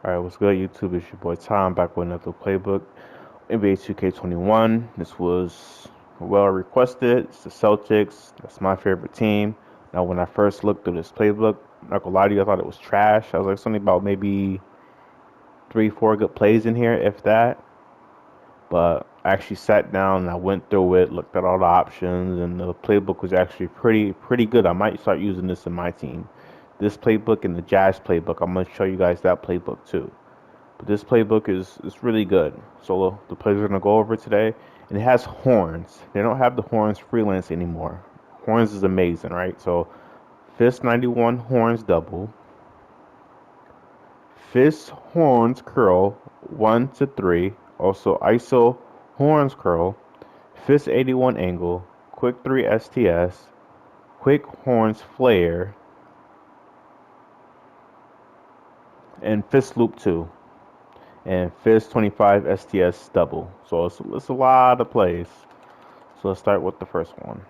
Alright, what's good, YouTube? It's your boy Tom back with another playbook. NBA 2K21. This was well requested. It's the Celtics. That's my favorite team. Now, when I first looked through this playbook, I'm not gonna lie to you, I thought it was trash. I was like, something about maybe three, four good plays in here, if that. But I actually sat down and I went through it, looked at all the options, and the playbook was actually pretty good. I might start using this in my team. This playbook and the Jazz playbook, I'm gonna show you guys that playbook too. But this playbook is really good. So the plays we're gonna go over today, and it has horns. They don't have the horns freelance anymore. Horns is amazing, right? So fist 91 horns double, fist horns curl 1 to 3. Also ISO horns curl, fist 81 angle, quick 3 STS, quick horns flare, and fist loop 2. And fist 25 STS double. So it's a lot of plays. So let's start with the first one.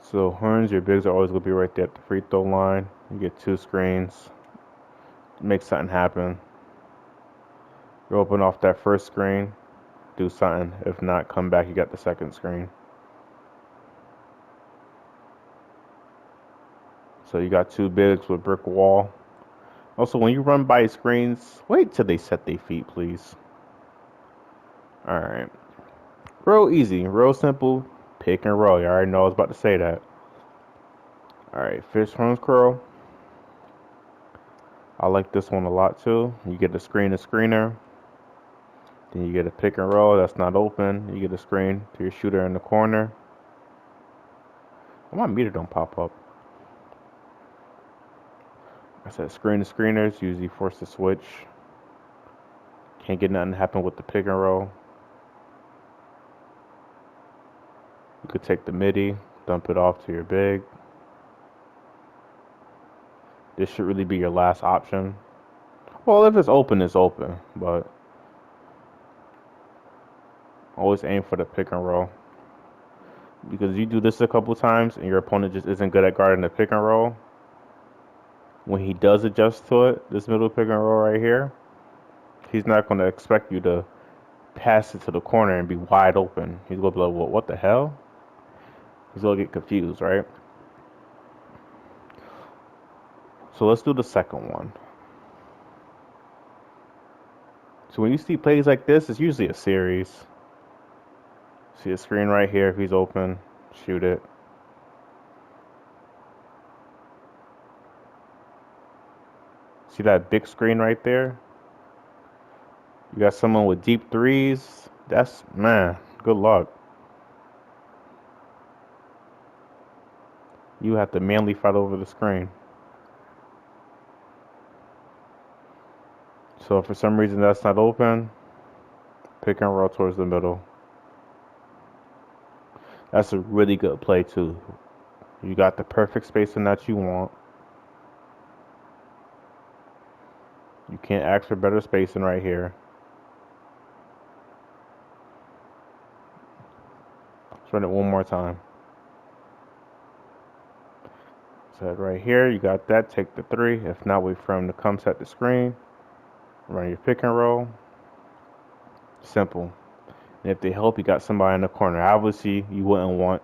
So horns, your bigs are always going to be right there at the free throw line. You get 2 screens. Make something happen. You open off that first screen. Do something. If not, come back. You got the second screen. So you got 2 bigs with brick wall. Also, when you run by screens, wait till they set their feet, please. Alright. Real easy. Real simple. Pick and roll. You already know I was about to say that. Alright, fish horns curl. I like this one a lot too. You get a screener. Then you get a pick and roll that's not open. You get a screen to your shooter in the corner. My meter don't pop up. I said screeners usually force the switch. Can't get nothing to happen with the pick and roll. You could take the midi, dump it off to your big. This should really be your last option. Well, if it's open, but always aim for the pick and roll. Because you do this a couple times and your opponent just isn't good at guarding the pick and roll. When he does adjust to it, this middle pick and roll right here, he's not going to expect you to pass it to the corner and be wide open. He's going to be like, well, what the hell? He's going to get confused, right? So let's do the second one. So when you see plays like this, it's usually a series. See a screen right here. If he's open, shoot it. See that big screen right there? You got someone with deep threes. That's, man, good luck. You have to manually fight over the screen. So if for some reason that's not open, pick and roll towards the middle. That's a really good play too. You got the perfect spacing that you want. You can't ask for better spacing right here. Let's run it one more time. So right here, you got that. Take the 3. If not, wait for him to come set the screen. Run your pick and roll. Simple. And if they help, you got somebody in the corner. Obviously, you wouldn't want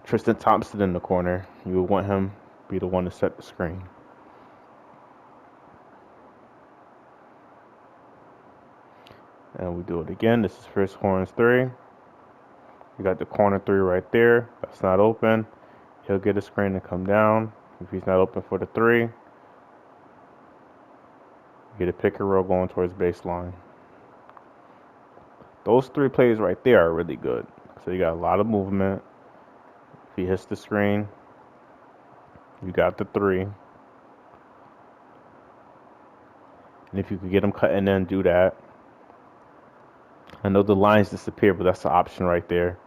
Tristan Thompson in the corner. You would want him to be the one to set the screen. And we do it again. This is first horns 3. You got the corner 3 right there. That's not open. He'll get a screen to come down. If he's not open for the 3, you get a pick and roll going towards baseline. Those 3 plays right there are really good. So you got a lot of movement. If he hits the screen, you got the 3. And if you could get him cutting in, do that. I know the lines disappear, but that's the option right there.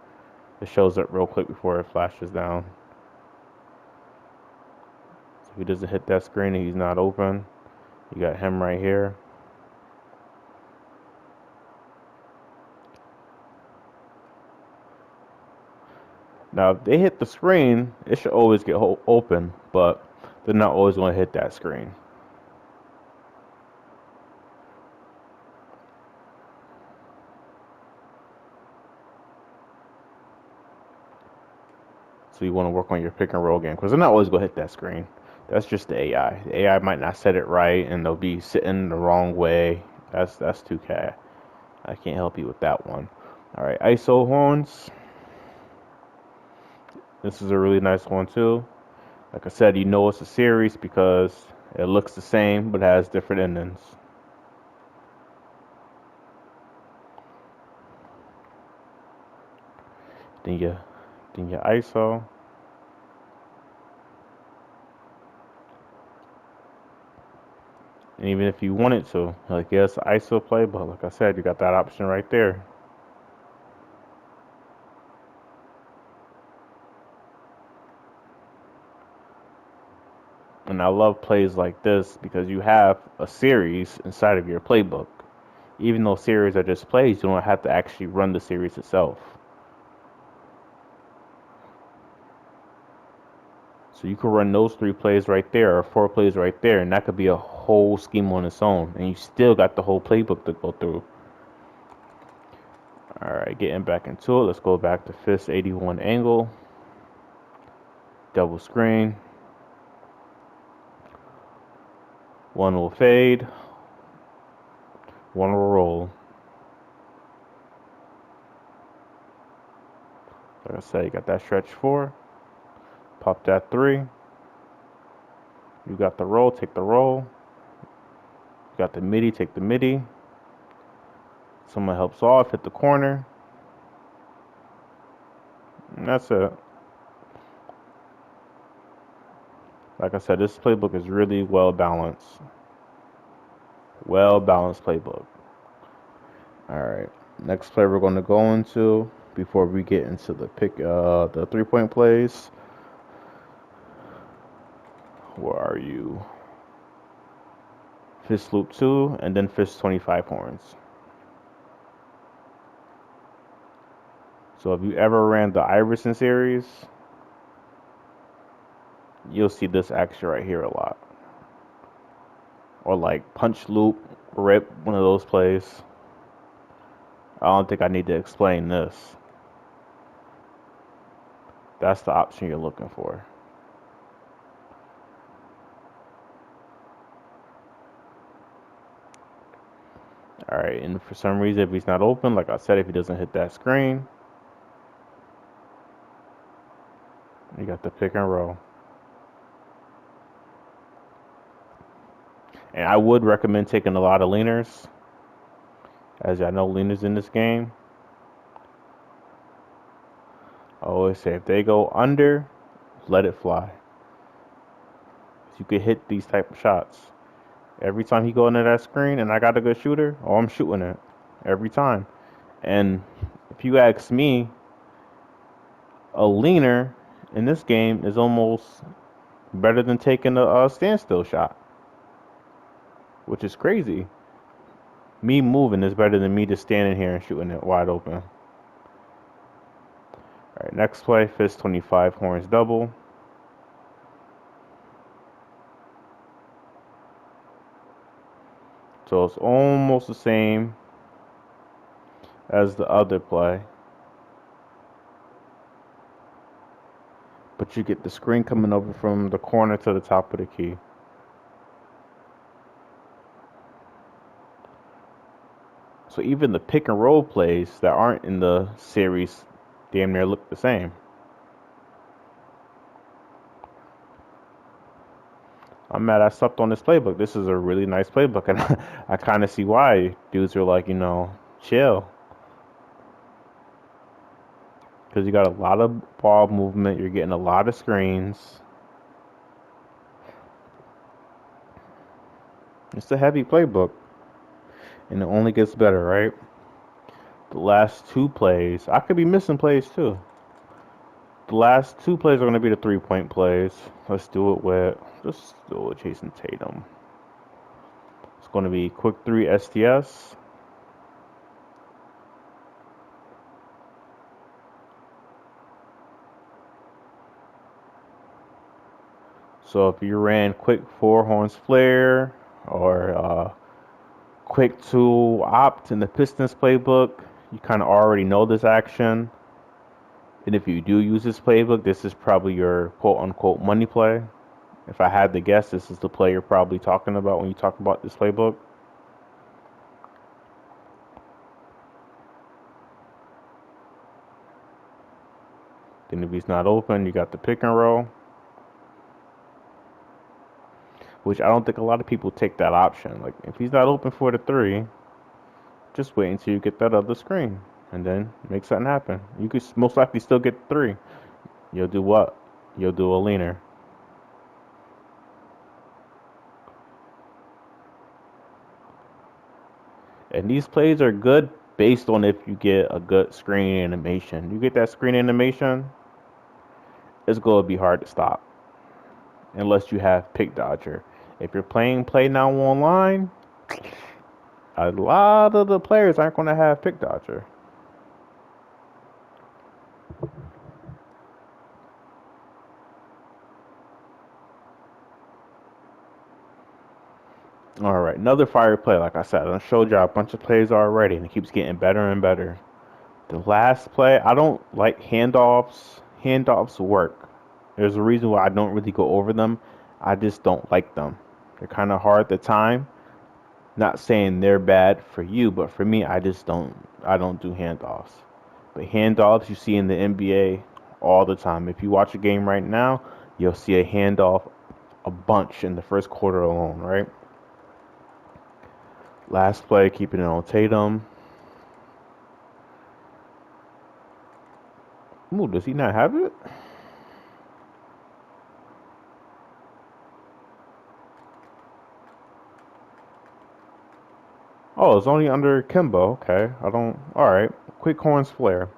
It shows up real quick before it flashes down. So if he doesn't hit that screen and he's not open, you got him right here. Now, if they hit the screen, it should always get open, but they're not always going to hit that screen. So you want to work on your pick and roll game because they're not always going to hit that screen. That's just the AI. The AI might not set it right and they'll be sitting the wrong way. That's 2K. I can't help you with that one. All right, ISO horns. This is a really nice one too. Like I said, you know it's a series because it looks the same but has different endings. Then your ISO. And even if you wanted to, like yes, ISO play, but like I said, you got that option right there. And I love plays like this because you have a series inside of your playbook. Even though series are just plays, you don't have to actually run the series itself. So you could run those 3 plays right there or 4 plays right there, and that could be a whole scheme on its own, and you still got the whole playbook to go through. Alright, getting back into it, let's go back to fist 81 angle, double screen, one will fade, one will roll. Like I said, you got that stretch 4, pop that 3, you got the roll, take the roll, you got the midi, take the midi, someone helps off, hit the corner, and that's it. Like I said, this playbook is really well balanced. Well balanced playbook. Alright, next play we're going to go into before we get into the the 3-point plays. Where are you? Fist loop 2 and then fist 25 horns. So if you ever ran the Iverson series, you'll see this action right here a lot. Or like punch loop, rip, one of those plays. I don't think I need to explain this. That's the option you're looking for. Alright, and for some reason, if he's not open, like I said, if he doesn't hit that screen, you got the pick and roll. And I would recommend taking a lot of leaners. As I know, leaners in this game, I always say if they go under, let it fly. You could hit these type of shots. Every time he go into that screen and I got a good shooter, oh, I'm shooting it. Every time. And if you ask me, a leaner in this game is almost better than taking a standstill shot. Which is crazy. Me moving is better than me just standing here and shooting it wide open. Alright, next play, fist 25 horns double. So it's almost the same as the other play. But you get the screen coming over from the corner to the top of the key. So even the pick and roll plays that aren't in the series damn near look the same. I'm mad I slept on this playbook. This is a really nice playbook, and I kind of see why dudes are like, chill. Because you got a lot of ball movement, you're getting a lot of screens. It's a heavy playbook, and it only gets better, right? The last 2 plays, I could be missing plays too. The last 2 plays are going to be the 3-point plays. Let's do it with Jason Tatum. It's going to be quick 3 STS. So if you ran quick 4 horns flare or quick 2 opt in the Pistons playbook, you kind of already know this action. And if you do use this playbook, this is probably your quote unquote money play. If I had to guess, this is the play you're probably talking about when you talk about this playbook. Then if he's not open, you got the pick and roll, which I don't think a lot of people take that option. Like, if he's not open for the three, just wait until you get that other screen and then make something happen. You could most likely still get the three. You'll do what? You'll do a leaner. And these plays are good based on if you get a good screen animation. You get that screen animation, it's going to be hard to stop unless you have pick dodger. If you're playing play now online, a lot of the players aren't going to have pick dodger. All right, another fire play. Like I said, I showed y'all a bunch of plays already, and it keeps getting better and better. The last play, I don't like handoffs. Handoffs work. There's a reason why I don't really go over them. I just don't like them. They're kind of hard to time. Not saying they're bad for you, but for me, I just don't. I don't do handoffs. But handoffs you see in the NBA all the time. If you watch a game right now, you'll see a handoff a bunch in the first quarter alone, right? Last play, keeping it on Tatum. Ooh, does he not have it? Oh, it's only under Kimbo. Okay, I don't. All right, quick horns flare.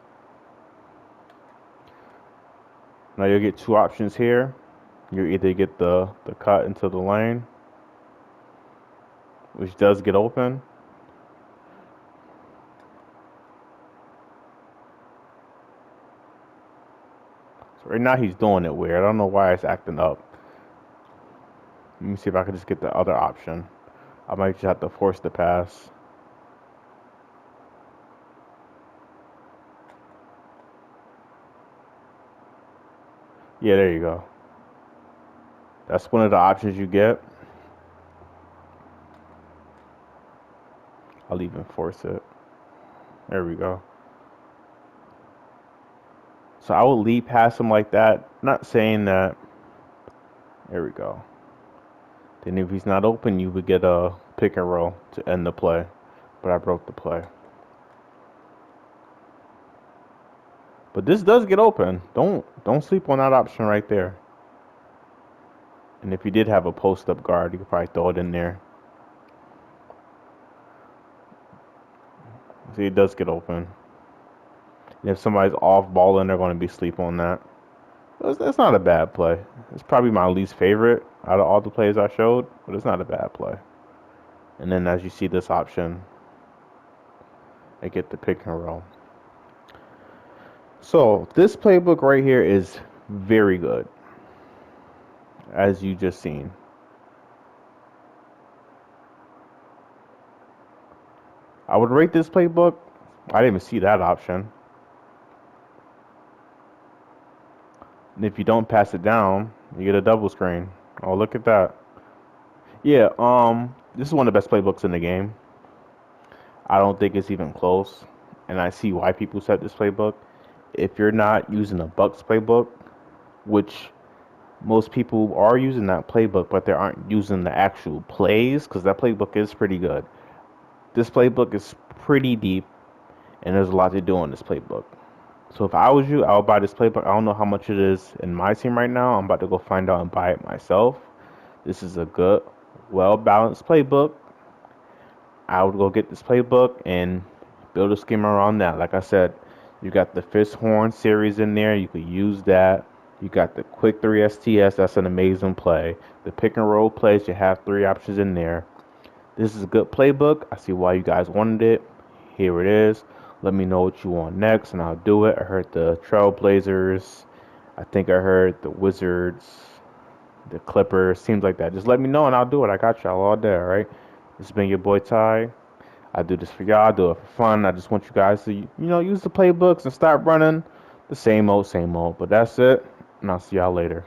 Now you'll get two options here. You either get the cut into the lane, which does get open. So right now he's doing it weird. I don't know why it's acting up. Let me see if I can just get the other option. I might just have to force the pass. Yeah, there you go. That's one of the options you get. I'll even force it. There we go. So I will lead past him like that. Not saying that. There we go. Then if he's not open, you would get a pick and roll to end the play. But I broke the play. But this does get open. Don't sleep on that option right there. And if you did have a post-up guard, you could probably throw it in there. See, it does get open. And if somebody's off balling, they're going to be sleep on that. That's not a bad play. It's probably my least favorite out of all the plays I showed, but it's not a bad play. And then as you see this option, I get the pick and roll. So this playbook right here is very good, as you just seen. I would rate this playbook. I didn't even see that option. And if you don't pass it down, you get a double screen. Oh, look at that. Yeah, this is one of the best playbooks in the game. I don't think it's even close. And I see why people set this playbook. If you're not using a Bucks playbook, which most people are using that playbook, but they aren't using the actual plays, because that playbook is pretty good. This playbook is pretty deep, and there's a lot to do in this playbook. So if I was you, I would buy this playbook. I don't know how much it is in my team right now. I'm about to go find out and buy it myself. This is a good, well-balanced playbook. I would go get this playbook and build a scheme around that. Like I said, you got the Fist Horn series in there. You could use that. You got the Quick 3 STS. That's an amazing play. The pick and roll plays, you have three options in there. This is a good playbook. I see why you guys wanted it. Here it is. Let me know what you want next, and I'll do it. I heard the Trailblazers. I think I heard the Wizards, the Clippers. Seems like that. Just let me know, and I'll do it. I got y'all all day, all right? This has been your boy Ty. I do this for y'all. I do it for fun. I just want you guys to, use the playbooks and start running the same old, same old. But that's it, and I'll see y'all later.